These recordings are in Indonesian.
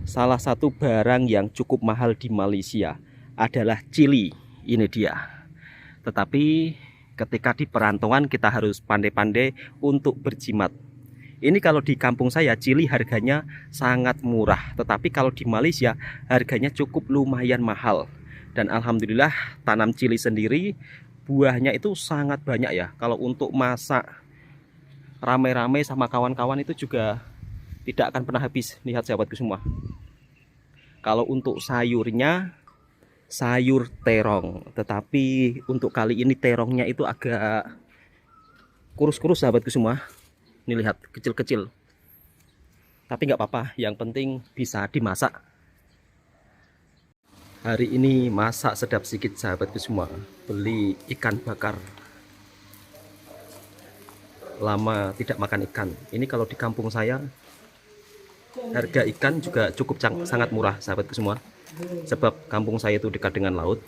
salah satu barang yang cukup mahal di Malaysia adalah cili. Ini dia. Tetapi ketika di perantauan kita harus pandai-pandai untuk berjimat. Ini kalau di kampung saya cili harganya sangat murah, tetapi kalau di Malaysia harganya cukup lumayan mahal. Dan alhamdulillah tanam cili sendiri buahnya itu sangat banyak ya. Kalau untuk masak rame-rame sama kawan-kawan itu juga tidak akan pernah habis. Lihat sahabatku semua. Kalau untuk sayurnya sayur terong, tetapi untuk kali ini terongnya itu agak kurus-kurus sahabatku semua. Ini lihat kecil-kecil. Tapi nggak apa-apa, yang penting bisa dimasak. Hari ini masak sedap sedikit sahabatku semua. Beli ikan bakar. Lama tidak makan ikan. Ini kalau di kampung saya harga ikan juga cukup sangat murah sahabatku semua. Sebab kampung saya itu dekat dengan laut.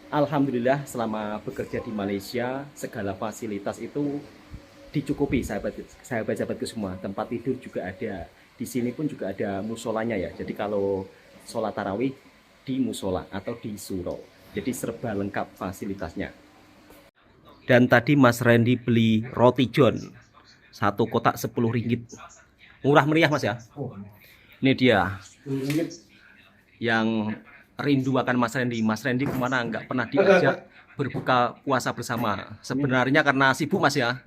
Alhamdulillah selama bekerja di Malaysia segala fasilitas itu dicukupi sahabat-sahabatku semua. Tempat tidur juga ada. Di sini pun juga ada musolanya ya. Jadi kalau sholat tarawih di musola atau di surau. Jadi serba lengkap fasilitasnya. Dan tadi Mas Randy beli roti john. Satu kotak 10 ringgit. Murah meriah Mas ya. Ini dia. Yang rindu akan Mas Randy. Mas Randy kemana nggak pernah diajak berbuka puasa bersama. Sebenarnya karena sibuk Mas ya.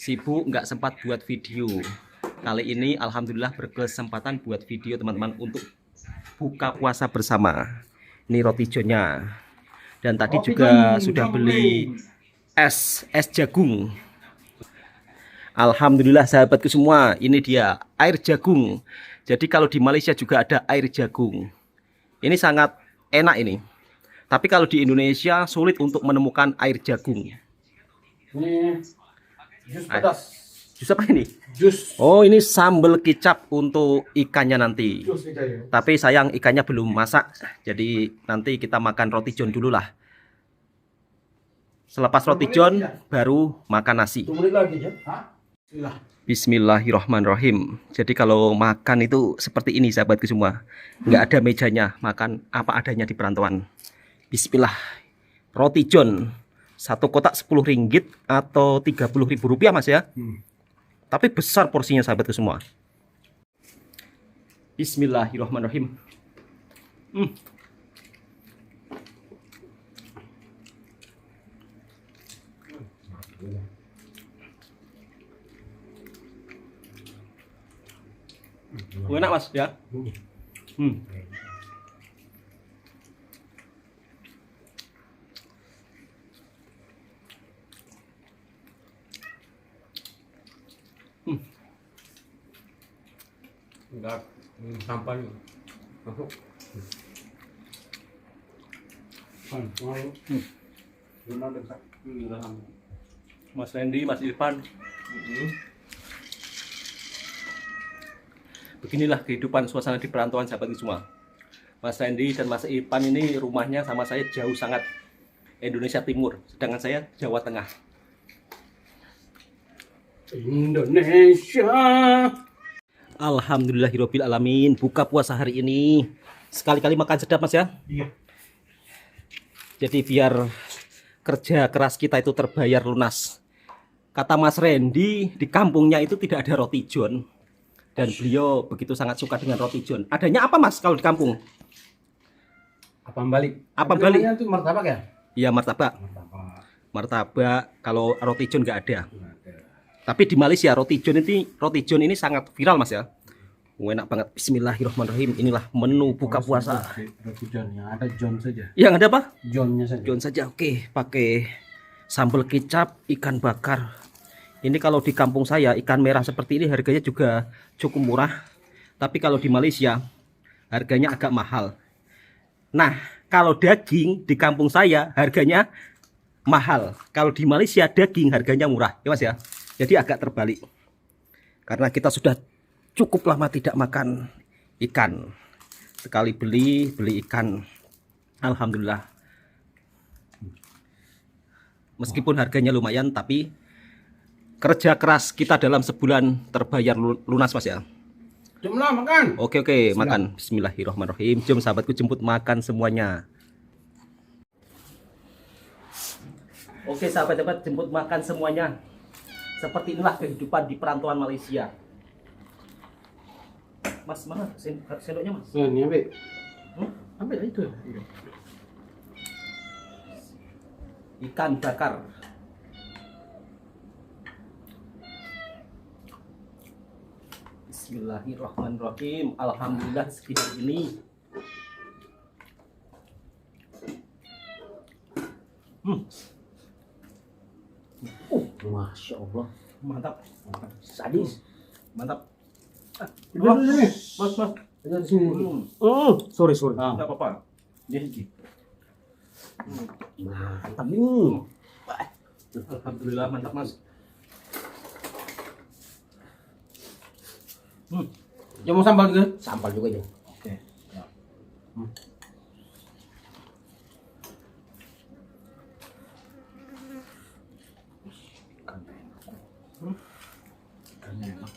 Sibuk nggak sempat buat video. Kali ini alhamdulillah berkesempatan buat video teman-teman untuk buka puasa bersama. Ini roti johnnya. Dan tadi juga sudah beli es jagung. Alhamdulillah sahabatku semua, ini dia air jagung. Jadi kalau di Malaysia juga ada air jagung. Ini sangat enak ini. Tapi kalau di Indonesia sulit untuk menemukan air jagung. Jus pedas. Jus apa ini? Jus. Oh, ini sambal kicap untuk ikannya nanti. Jus ikan. Tapi sayang ikannya belum masak. Jadi nanti kita makan roti john dulu lah. Selepas roti john baru makan nasi. 2 menit lagi ya. Bismillahirrahmanirrahim. Jadi kalau makan itu seperti ini sahabatku semua. Nggak ada mejanya. Makan apa adanya di perantauan. Bismillah. Roti john. Satu kotak 10 ringgit atau 30.000 rupiah Mas ya. Tapi besar porsinya sahabatku semua. Bismillahirrahmanirrahim. Enak Mas ya. Enggak sampai masuk. Mas Randy, Mas Irfan. Beginilah kehidupan suasana di perantauan sahabat semua. Mas Randy dan Mas Irfan ini rumahnya sama saya jauh sangat, Indonesia Timur, sedangkan saya Jawa Tengah. Indonesia. Alhamdulillahirabbil alamin. Buka puasa hari ini sekali-kali makan sedap Mas ya. Iya. Jadi biar kerja keras kita itu terbayar lunas. Kata Mas Randy, di kampungnya itu tidak ada roti john. Dan beliau begitu sangat suka dengan roti john. Adanya apa Mas kalau di kampung? Apam balik. Apam balik? Itu martabak ya? Iya martabak. Martabak. Kalau roti john nggak ada. Tapi di Malaysia roti john ini sangat viral Mas ya. Enak banget. Bismillahirrahmanirrahim. Inilah menu buka puasa. Roti john yang ada john saja. Yang ada apa? Johnnya saja. John saja. Oke, pakai sambal kicap, ikan bakar. Ini kalau di kampung saya ikan merah seperti ini harganya juga cukup murah. Tapi kalau di Malaysia harganya agak mahal. Nah, kalau daging di kampung saya harganya mahal. Kalau di Malaysia daging harganya murah. Ya Mas ya. Jadi agak terbalik. Karena kita sudah cukup lama tidak makan ikan. Sekali beli ikan. Alhamdulillah. Meskipun harganya lumayan, tapi kerja keras kita dalam sebulan terbayar lunas Mas ya. Jomlah makan. Oke, makan. Bismillahirrahmanirrahim. Jom sahabatku jemput makan semuanya. Oke sahabat-sahabat, jemput makan semuanya. Seperti inilah kehidupan di perantauan Malaysia. Mas, mana sendoknya mas? Ini ambil. Ambil itu. Ikan bakar. Bismillahirrahmanirrahim. Alhamdulillah segini ini. Masya Allah. Mantap. Sadis. Mantap. Duduk di sini. Mas. Ada di sini. Sorry. Ah. Enggak apa-apa. Jadi. Mantap. Alhamdulillah mantap, Mas. Ya mau sambal juga? Sambal juga ya. Oke. Ikannya enak.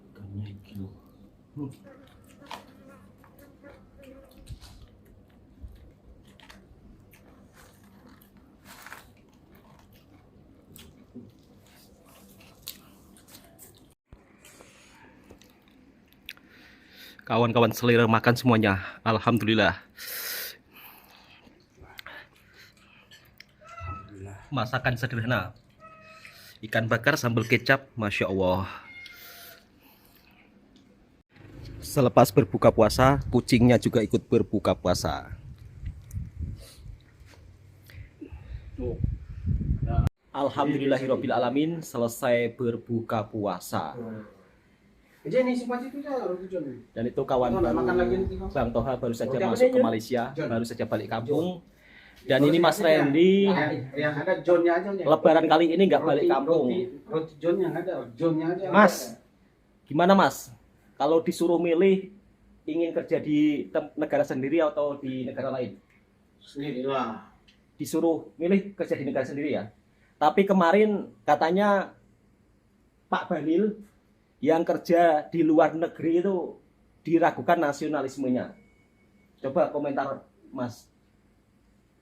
Ikannya hijau. Kawan-kawan selera makan semuanya. Alhamdulillah. Masakan sederhana. Ikan bakar sambal kecap, Masya Allah. Selepas berbuka puasa, kucingnya juga ikut berbuka puasa. Alhamdulillahirabbil alamin, selesai berbuka puasa. Jadi ini sifat itu ya orang tujuan nih. Dan itu kawan Makan baru lagi nanti, Bang. Bang Toha baru saja Roti apa masuk ke aja? Malaysia, John. baru saja balik kampung. Dan ini Mas Randy, Yang ada Johnnya aja. Lebaran kali ini nggak balik kampung. Roti John yang ada, Johnnya aja. Mas, gimana Mas? Kalau disuruh milih, ingin kerja di negara sendiri atau di negara lain? Sendirilah. Disuruh milih kerja di negara sendiri ya. Tapi kemarin katanya Pak Bahlil yang kerja di luar negeri itu diragukan nasionalismenya. Coba komentar Mas.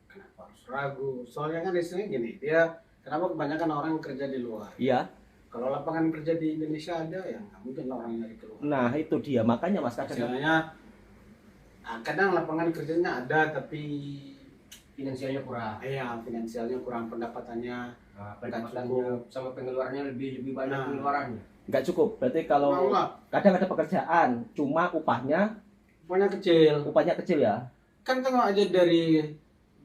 Kenapa harus ragu? Soalnya kan istrinya gini, dia kenapa kebanyakan orang kerja di luar? Iya. Kalau lapangan kerja di Indonesia ada, ya nggak mungkin orang dari keluar. Nah itu dia, makanya Mas kadang Istilahnya, kadang lapangan kerjanya ada, tapi finansialnya kurang. iya finansialnya kurang, pendapatannya Pendapatannya sama pengeluarannya lebih banyak Nah. pengeluarannya. nggak cukup. Berarti kalau mau lah, kadang ada pekerjaan, cuma upahnya pokoknya kecil. kecil ya. Kan tengok aja dari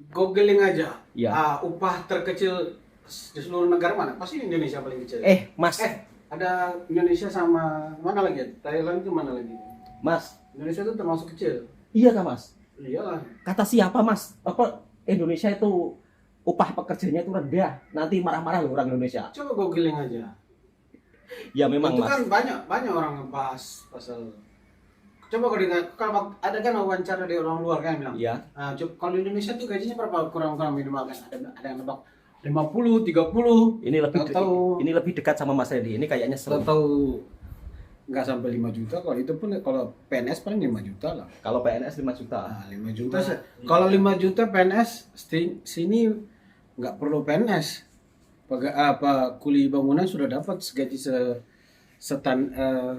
googling aja. Iya. Upah terkecil di seluruh negara mana? Pasti Indonesia paling kecil. Mas, Ada Indonesia sama mana lagi? Thailand itu mana lagi? Mas, Indonesia itu termasuk kecil. iya kah Mas? Iyalah. Kata siapa Mas? Apa Indonesia itu upah pekerjanya itu rendah? Nanti marah-marah loh orang Indonesia. Coba googling aja. Ya memang Itu Mas. kan banyak orang ngebahas pasal. Coba kalau ada kan wawancara dari orang luar kan bilang. Iya. Nah, kalau di Indonesia tuh gajinya berapa kurang minimal kan? Ada yang nebak 50, 30. Ini lebih Tahu-tahu. ini lebih dekat sama Mas Randy. Ini kayaknya seru. Tahu nggak sampai 5 juta, kalau itu pun kalau PNS paling 5 juta lah. Kalau PNS 5 juta. Nah, 5 juta kalau 5 juta PNS sini nggak perlu PNS. Kuli bangunan sudah dapat gaji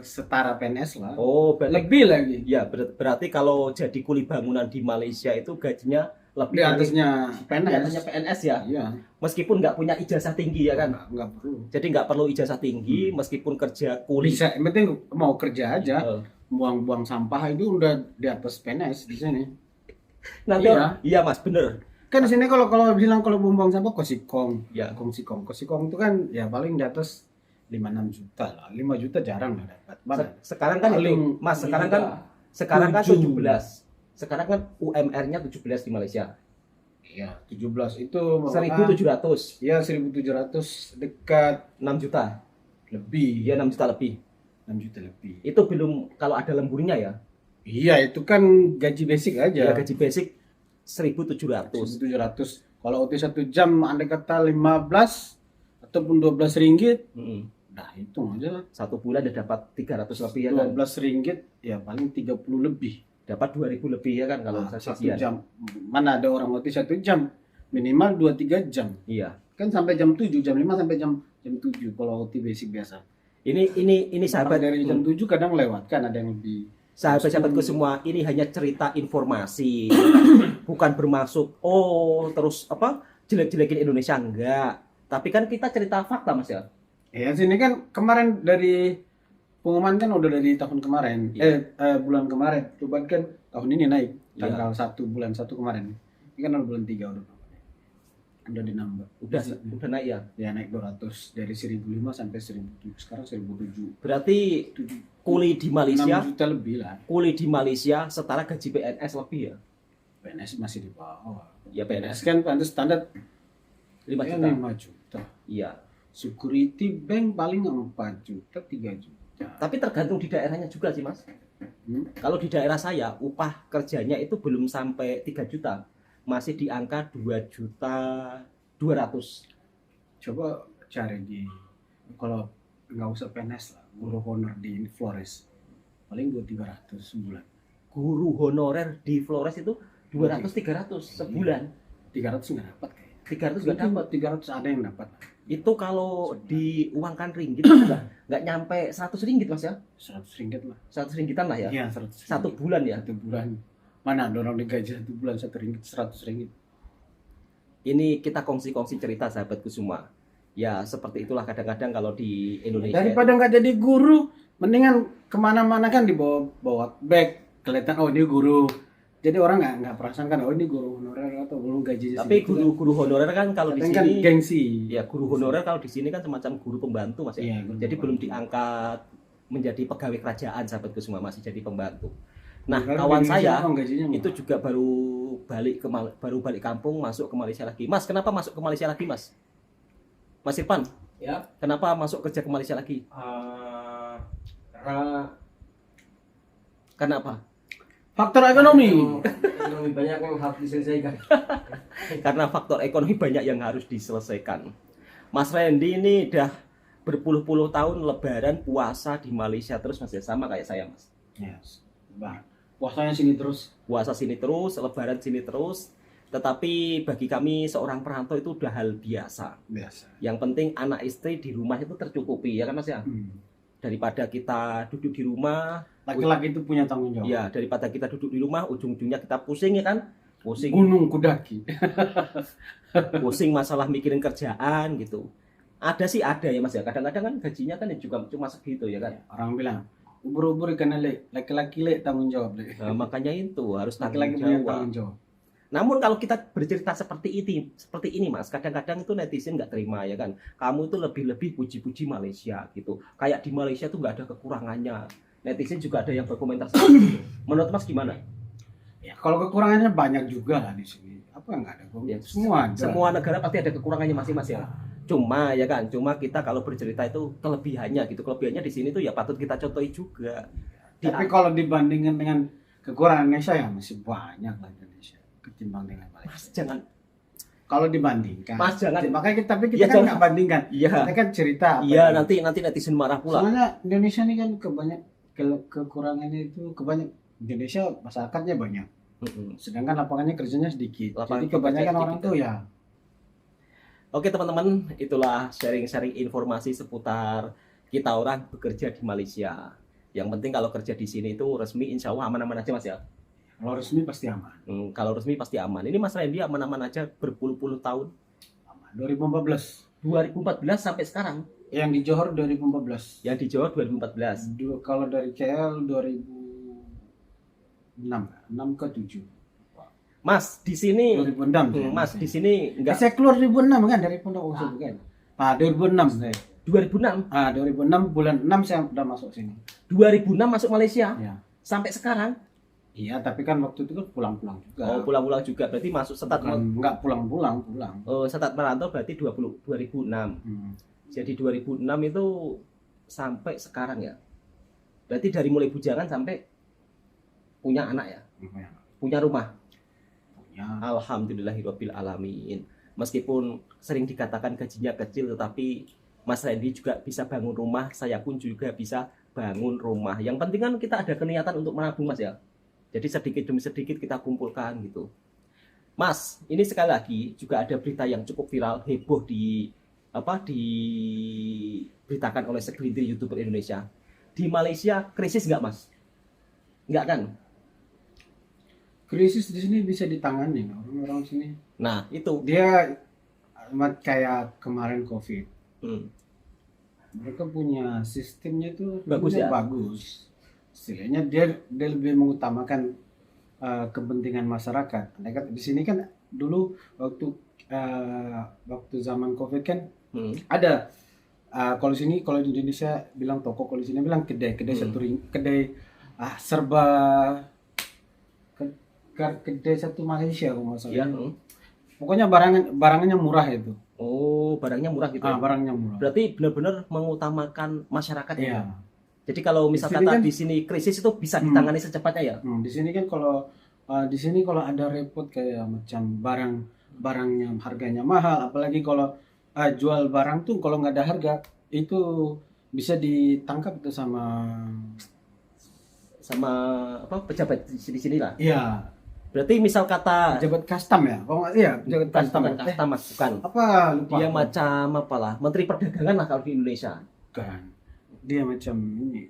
setara PNS lah. Oh, berarti Lebih lagi. ya berarti kalau jadi kuli bangunan di Malaysia itu gajinya lebih Di atasnya di PNS. atasnya PNS ya. Iya. Meskipun nggak punya ijazah tinggi ya kan. Nggak perlu. Jadi nggak perlu ijazah tinggi meskipun kerja kuli. Bisa, yang penting mau kerja aja. Eh, Buang-buang sampah itu udah di atas PNS di sini. Nanti Iya. iya Mas, bener. Kan di sini kalau bilang kalau buang sampah kosikong. Ya. Kosikong itu kan ya paling di atas 5-6 juta lah. 5 juta jarang lah dapat. Mana? Sekarang kan Paling itu, Mas, sekarang kan 7. 17. Sekarang kan UMR-nya 17 di Malaysia. Iya, 17 itu 1.700, ya 1.700 dekat 6 juta. lebih. Iya 6 juta lebih. 6 juta lebih. Itu belum kalau ada lemburnya ya. Iya, itu kan gaji basic aja. Ya gaji basic 1.700. 1.700. Kalau OT 1 jam andai kata 15 ataupun 12 ringgit, Mm-mm. nah hitung aja lah. 1 bulan udah dapat 300 lebih ya kan? 12 ringgit ya paling 30 lebih. Dapat 2.000 lebih ya kan kalau Nah, saya 1 jam. Mana ada orang ngerti 1 jam? Minimal 2-3 jam. Iya. Kan sampai jam 7, jam 5 sampai jam 7 kalau OT basic biasa. Ini sahabat Orang dari jam 7 kadang lewat kan ada yang lebih. sahabat-sahabatku semua, ini hanya cerita informasi. Bukan bermaksud terus apa jelek-jelekin Indonesia, enggak. Tapi kan kita cerita fakta Mas ya. Ya sini kan kemarin dari pengumuman kan udah dari tahun kemarin. Bulan kemarin. Coba kan tahun ini naik tanggal 1 bulan 1 kemarin. Ini kan bulan 3 udah dinambah. Udah naik ya. Ya naik 200 dari 1.005 sampai 1.007. Sekarang 1.007. Berarti kuli di Malaysia 6 juta lebih lah. Kuli di Malaysia setara gaji PNS lebih ya. PNS masih di bawah. Ya PNS PNS kan PNS standar 5 ya, juta. 5 juta. Iya. Security bank paling 4 juta, 3 juta. Tapi tergantung di daerahnya juga sih Mas. Kalau di daerah saya upah kerjanya itu belum sampai 3 juta. Masih di angka 2.200.000. Coba cari di kalau nggak usah PNS lah, guru honor di Flores paling 200-300 sebulan. Guru honorer di Flores itu 200-300 sebulan. 300 nggak dapat kayaknya. 300 nggak dapat. 300 ada yang dapat. Itu kalau diuangkan ringgit juga nggak nyampe 100 ringgit Mas ya. 100 ringgit lah. 100 ringgitan lah ya. Iya, 100 Satu bulan ya. 1 bulan. Mana ada orang digaji 1 bulan 1 ringgit, 100 ringgit. Ini kita kongsi-kongsi cerita sahabatku semua. Ya seperti itulah kadang-kadang kalau di Indonesia. Daripada nggak jadi guru, mendingan kemana-mana kan dibawa bag, kelihatan oh ini guru. Jadi orang nggak perasaan kan oh ini guru honorer atau guru gaji. Tapi guru honorer kan kalau di kan sini gengsi. ya guru honorer kalau di sini kan semacam guru pembantu Mas ya. Iya, guru Jadi pembantu. belum diangkat menjadi pegawai kerajaan sahabatku semua, masih jadi pembantu. Nah, Karena kawan di saya Indonesia gajinya itu murah. juga baru balik kampung, masuk ke Malaysia lagi. Mas, kenapa masuk ke Malaysia lagi, Mas? Mas Irfan, Ya, kenapa masuk kerja ke Malaysia lagi? karena Karena apa? Faktor ekonomi. ekonomi banyak yang harus diselesaikan. Karena faktor ekonomi banyak yang harus diselesaikan. Mas Randy ini udah berpuluh-puluh tahun lebaran puasa di Malaysia terus Mas ya, sama kayak saya Mas. Yes. Puasanya sini terus. Puasa sini terus, lebaran sini terus. Tetapi bagi kami seorang perantau itu udah hal biasa. Biasa. Yang penting anak istri di rumah itu tercukupi ya kan Mas ya. Daripada kita duduk di rumah, Laki-laki itu punya tanggung jawab. ya daripada kita duduk di rumah ujung-ujungnya kita pusing ya kan. Pusing Gunung kudaki. pusing masalah mikirin kerjaan gitu. Ada sih ada ya Mas ya. Kadang-kadang kan gajinya kan juga cuma segitu ya kan. Orang bilang ubur-ubur ikan lele, laki-laki le tanggung jawab le. Nah, makanya itu harus tanggung Laki-laki punya jawab. tanggung jawab. Namun kalau kita bercerita seperti ini Mas, kadang-kadang itu netizen nggak terima ya kan. Kamu itu lebih-lebih puji-puji Malaysia gitu. Kayak di Malaysia tuh nggak ada kekurangannya. Netizen juga ada yang berkomentar seperti itu. Menurut Mas gimana? Ya, kalau kekurangannya banyak juga lah di sini. Apa nggak ada? Ya, Semua ada. Semua negara pasti ada kekurangannya masing-masing ya. Cuma ya kan, kita kalau bercerita itu kelebihannya gitu. Kelebihannya di sini tuh ya patut kita contohi juga. Tapi kalau dibandingkan dengan kekurangan Indonesia ya masih banyak lah Indonesia ketimbang dengan Malaysia. Mas jangan. Kalau dibandingkan. Mas jangan. Makanya tapi Ya, kita kan jangan. nggak bandingkan. Iya. Kita kan cerita. apa Iya yang- nanti netizen marah pula. Soalnya Indonesia ini kan kekurangannya itu kebanyak. Indonesia masyarakatnya banyak. Sedangkan lapangannya kerjanya sedikit. Lapangan Jadi kebanyakan kerja orang sedikit. tuh ya Oke teman-teman, itulah sharing-sharing informasi seputar kita orang bekerja di Malaysia. Yang penting kalau kerja di sini itu resmi, insya Allah aman-aman aja Mas ya. kalau resmi pasti aman. Kalau resmi pasti aman. Ini Mas Randy aman-aman aja berpuluh-puluh tahun. Aman. 2014. 2014 sampai sekarang. Yang di Johor 2014. Yang di Jawa 2014. Kalau dari KL 2006, 6 ke 7. Mas di sini, 2006. Mas di sini enggak Saya keluar 2006 kan dari Pondok Usul kan. 2006 saya. 2006. 2006 bulan 6 saya udah masuk sini. 2006 masuk Malaysia Ya. sampai sekarang. Iya, tapi kan waktu itu kan pulang-pulang juga. Oh, pulang-pulang juga berarti masuk setat Enggak pulang-pulang. setat merantau berarti 2006. Jadi 2006 itu sampai sekarang ya. Berarti dari mulai bujangan sampai punya anak ya, punya rumah. Ya. Alhamdulillahirabbil alamin. Meskipun sering dikatakan gajinya kecil, tetapi Mas Randy juga bisa bangun rumah, saya pun juga bisa bangun rumah. Yang penting kan kita ada keniatan untuk menabung, Mas ya. Jadi sedikit demi sedikit kita kumpulkan gitu. Mas, ini sekali lagi juga ada berita yang cukup viral, heboh diberitakan oleh segelintir YouTuber Indonesia. Di Malaysia krisis nggak, Mas? Nggak kan? Krisis di sini bisa ditangani orang-orang sini. Nah, itu. Dia kayak kemarin COVID. Mereka punya sistemnya itu Bagus ya? Bagus. Istilahnya dia lebih mengutamakan kepentingan masyarakat. Di sini kan dulu waktu zaman COVID kan ada kalau di Indonesia bilang toko, kalau di sini bilang kedai serba kedai satu Malaysia kalau nggak salah. Ya. Pokoknya barangnya murah itu. Oh, barangnya murah gitu. Barangnya murah. Berarti benar-benar mengutamakan masyarakat ya. Iya. Jadi kalau misal kata di sini krisis itu bisa ditangani secepatnya ya. Di sini kan kalau ada repot kayak macam barangnya harganya mahal, apalagi kalau jual barang tuh kalau nggak ada harga itu bisa ditangkap tuh sama pejabat di sini lah. Iya. Berarti misal kata pejabat custom ya? Kalau nggak iya, pejabat custom. Custom Mas, bukan. Apa lupa. Dia macam apalah, Menteri Perdagangan lah kalau di Indonesia. Bukan. Dia macam ini.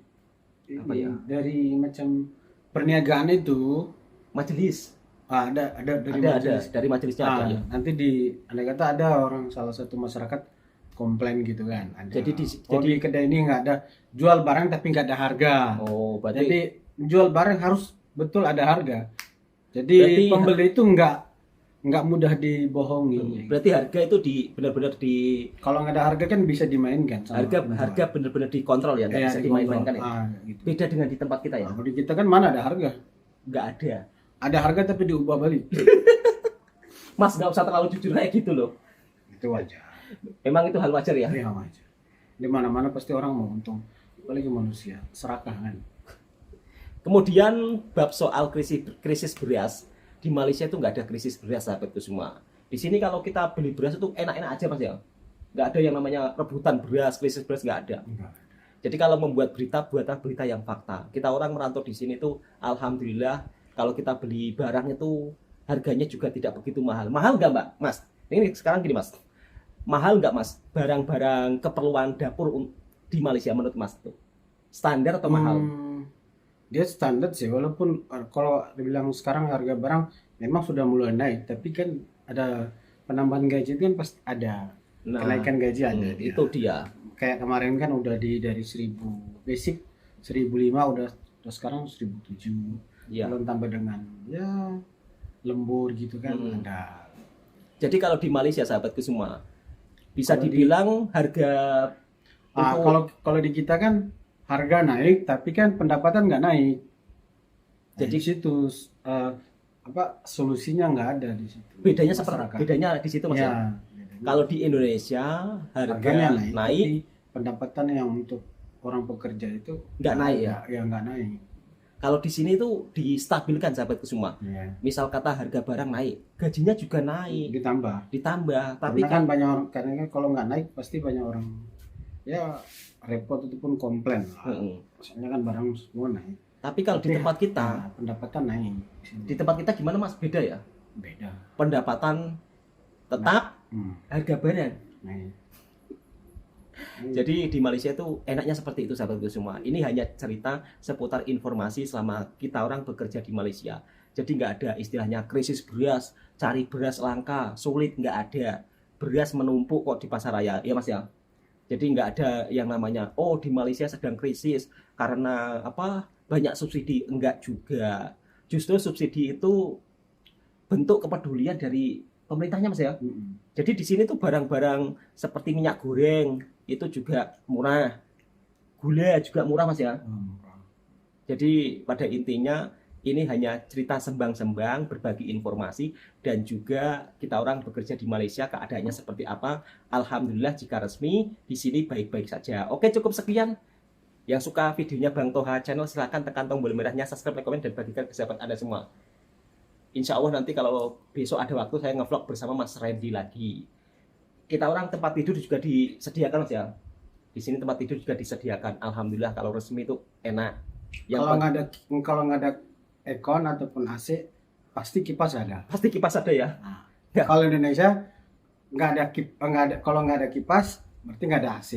Apa ya? Dari macam perniagaan itu majelis. Ada dari majelis. Dari majelisnya ada ya. Nanti andai kata ada orang salah satu masyarakat komplain gitu kan. Ada. Jadi di kedai ini nggak ada jual barang tapi nggak ada harga. Oh, berarti jadi jual barang harus betul ada harga. Jadi pembeli itu nggak mudah dibohongi. Berarti harga itu benar-benar kalau nggak ada harga kan bisa dimainkan. Harga benar-benar dikontrol ya, nggak bisa dimain-mainkan ya. Gitu. Beda dengan di tempat kita ya. Kalau di kita kan mana ada harga? Nggak ada. Ada harga tapi diubah balik. Mas nggak usah terlalu jujur kayak gitu loh. Itu wajar. Emang itu hal wajar ya? Iya wajar. Di mana-mana pasti orang mau untung. Apalagi manusia serakah kan. Kemudian bab soal krisis beras, di Malaysia itu nggak ada krisis beras sahabatku semua. Di sini kalau kita beli beras itu enak-enak aja Mas ya. Nggak ada yang namanya rebutan beras, krisis beras nggak ada. Jadi kalau membuat berita, buatlah berita yang fakta. Kita orang merantau di sini tuh alhamdulillah kalau kita beli barang itu harganya juga tidak begitu mahal. Mahal nggak Mbak? Mas, ini sekarang gini Mas. Mahal nggak Mas barang-barang keperluan dapur di Malaysia menurut Mas itu? Standar atau mahal? Dia standar sih, walaupun kalau dibilang sekarang harga barang memang sudah mulai naik, tapi kan ada penambahan gaji itu kan pasti ada. Kenaikan gaji ada. Itu dia. Kayak kemarin kan udah dari 1000 basic 1005 udah sekarang 1007. Ya. Belum tambah dengan ya lembur gitu kan ada. Jadi kalau di Malaysia sahabatku semua bisa dibilang harga kalau di kita kan harga naik tapi kan pendapatan nggak naik. Jadi situ solusinya nggak ada di situ. Bedanya di situ Mas ya. Kalau di Indonesia harganya naik, pendapatan yang untuk orang pekerja itu nggak naik ya. Ya nggak naik. Kalau di sini itu distabilkan sahabatku semua. Misal kata harga barang naik, gajinya juga naik. Ditambah. Tapi kan banyak orang, karena kalau nggak naik pasti banyak orang ya repot ataupun komplain. Maksudnya kan barang semua naik. Tapi kalau di tempat kita pendapatan naik. Di tempat kita gimana Mas? Beda ya? Beda. Pendapatan tetap, harga barang naik. Jadi di Malaysia itu enaknya seperti itu sahabatku semua. Ini hanya cerita seputar informasi selama kita orang bekerja di Malaysia. Jadi nggak ada istilahnya krisis beras, cari beras langka, sulit, nggak ada. Beras menumpuk kok di pasar raya, ya Mas ya. Jadi nggak ada yang namanya, oh di Malaysia sedang krisis karena banyak subsidi, enggak juga. Justru subsidi itu bentuk kepedulian dari pemerintahnya Mas ya. Jadi di sini tuh barang-barang seperti minyak goreng itu juga murah, gula juga murah Mas ya. Jadi pada intinya ini hanya cerita sembang-sembang, berbagi informasi, dan juga kita orang bekerja di Malaysia keadaannya seperti apa. Alhamdulillah jika resmi di sini baik-baik saja. Oke, cukup sekian. Yang suka videonya Bang Toha Channel silahkan tekan tombol merahnya, subscribe, like, komen, dan bagikan ke sahabat Anda semua. Insya Allah nanti kalau besok ada waktu saya ngevlog bersama Mas Randy lagi. Kita orang tempat tidur juga disediakan Mas ya. Di sini tempat tidur juga disediakan. Alhamdulillah kalau resmi itu enak. Kalau nggak ada aircon ataupun AC pasti kipas ada. Pasti kipas ada ya. Nah, Ya. kalau Indonesia kalau nggak ada kipas berarti nggak ada AC.